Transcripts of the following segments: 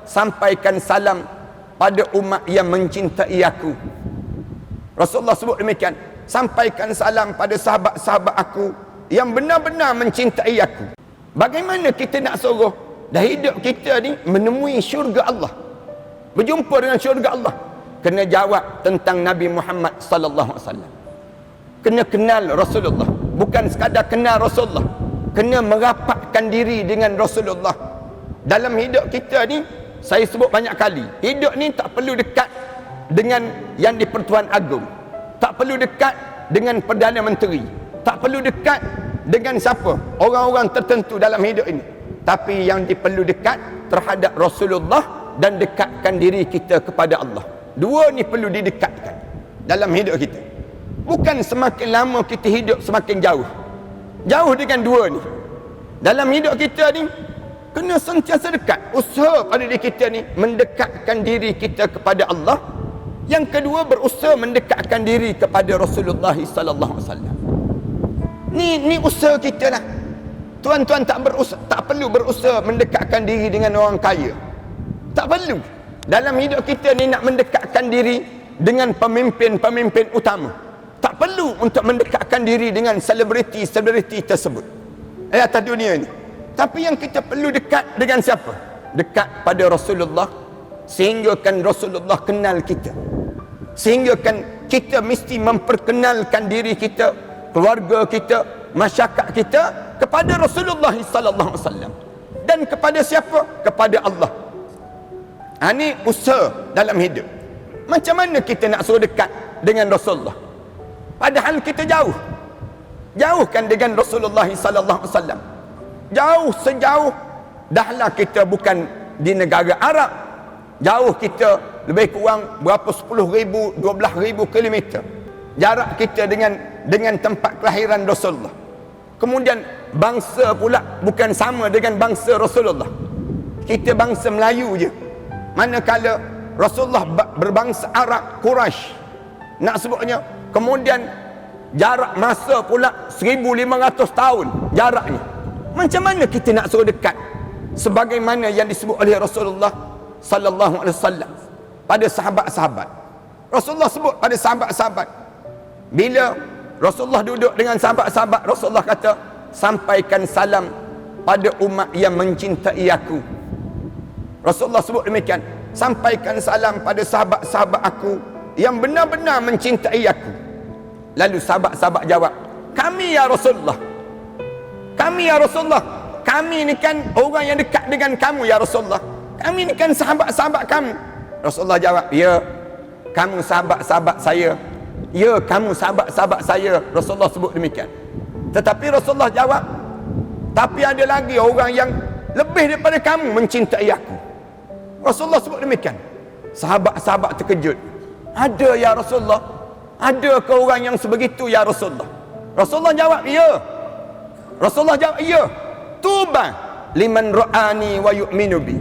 sampaikan salam pada umat yang mencintai aku. Rasulullah sebut demikian, sampaikan salam pada sahabat-sahabat aku yang benar-benar mencintai aku. Bagaimana kita nak suruh dah hidup kita ni menemui syurga Allah, berjumpa dengan syurga Allah? Kena jawab tentang Nabi Muhammad sallallahu alaihi wasallam. Kena kenal Rasulullah, bukan sekadar kenal Rasulullah, kena merapatkan diri dengan Rasulullah. Dalam hidup kita ni, saya sebut banyak kali, hidup ni tak perlu dekat dengan yang di Pertuan Agong, tak perlu dekat dengan Perdana Menteri, tak perlu dekat dengan siapa, orang-orang tertentu dalam hidup ini, tapi yang diperlu dekat terhadap Rasulullah dan dekatkan diri kita kepada Allah. Dua ni perlu didekatkan dalam hidup kita. Bukan semakin lama kita hidup semakin jauh dengan dua ni. Dalam hidup kita ni kena sentiasa dekat. Usaha pada diri kita ni mendekatkan diri kita kepada Allah. Yang kedua, berusaha mendekatkan diri kepada Rasulullah sallallahu alaihi wasallam. Ni usaha kita lah. Tuan-tuan tak perlu berusaha mendekatkan diri dengan orang kaya. Tak perlu. Dalam hidup kita ni nak mendekatkan diri dengan pemimpin-pemimpin utama. Tak perlu untuk mendekatkan diri dengan selebriti-selebriti tersebut atas dunia ni. Tapi yang kita perlu dekat dengan siapa? Dekat pada Rasulullah, sehingga kan Rasulullah kenal kita, sehingga kan kita mesti memperkenalkan diri kita, keluarga kita, masyarakat kita kepada Rasulullah sallallahu alaihi wasallam. Dan kepada siapa? Kepada Allah. Ini usaha dalam hidup. Macam mana kita nak suruh dekat dengan Rasulullah padahal kita jauhkan dengan Rasulullah sallallahu alaihi wasallam, sejauh dahlah kita bukan di negara Arab, jauh kita lebih kurang berapa 10,000 12,000 kilometer jarak kita dengan tempat kelahiran Rasulullah. Kemudian bangsa pula bukan sama dengan bangsa Rasulullah, kita bangsa Melayu je, manakala Rasulullah berbangsa Arab, Quraisy nak sebutnya. Kemudian jarak masa pula 1500 tahun jaraknya. Macam mana kita nak suruh dekat sebagaimana yang disebut oleh Rasulullah sallallahu alaihi wasallam pada sahabat-sahabat? Rasulullah sebut pada sahabat-sahabat, bila Rasulullah duduk dengan sahabat-sahabat, Rasulullah kata, sampaikan salam pada umat yang mencintai aku. Rasulullah sebut demikian, sampaikan salam pada sahabat-sahabat aku yang benar-benar mencintai aku. Lalu sahabat-sahabat jawab, kami ya Rasulullah, kami ya Rasulullah, kami ni kan orang yang dekat dengan kamu ya Rasulullah, kami ni kan sahabat-sahabat kamu. Rasulullah jawab, ya, kamu sahabat-sahabat saya, ya, kamu sahabat-sahabat saya. Rasulullah sebut demikian. Tetapi Rasulullah jawab, tapi ada lagi orang yang lebih daripada kamu mencintai aku. Rasulullah sebut demikian. Sahabat-sahabat terkejut, ada ya Rasulullah, ada ke orang yang sebegitu ya Rasulullah? Rasulullah jawab, ya. Rasulullah jawab, ya, tuba liman ra'ani wa yu'minu bi,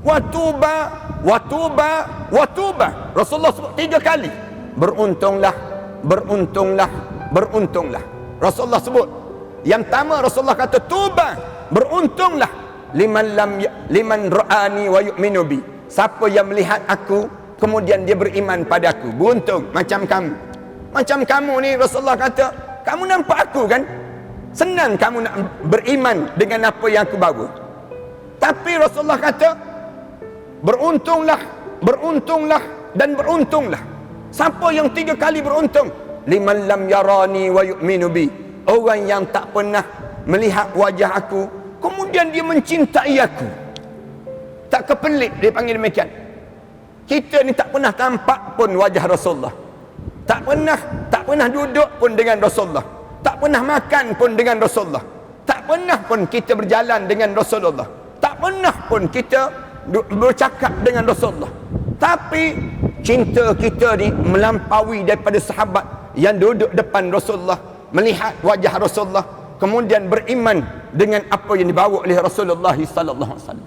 wa tuba, wa tuba, wa tuba. Rasulullah sebut 3 kali, beruntunglah, beruntunglah, beruntunglah. Rasulullah sebut yang pertama, Rasulullah kata tuba, beruntunglah, liman ra'ani wa yu'minu bi, siapa yang melihat aku kemudian dia beriman padaku, beruntung. Macam kamu ni, Rasulullah kata, kamu nampak aku kan, senang kamu nak beriman dengan apa yang aku bawa. Tapi Rasulullah kata, beruntunglah, beruntunglah, dan beruntunglah. Siapa yang 3 kali beruntung? Liman lam yarani wa yu'minu bi, orang yang tak pernah melihat wajah aku kemudian dia mencintai aku. Tak kepelik dia panggil demikian. Kita ni tak pernah tampak pun wajah Rasulullah, tak pernah duduk pun dengan Rasulullah, tak pernah makan pun dengan Rasulullah, tak pernah pun kita berjalan dengan Rasulullah, tak pernah pun kita bercakap dengan Rasulullah. Tapi cinta kita ni melampaui daripada sahabat yang duduk depan Rasulullah, melihat wajah Rasulullah, kemudian beriman dengan apa yang dibawa oleh Rasulullah sallallahu alaihi wasallam.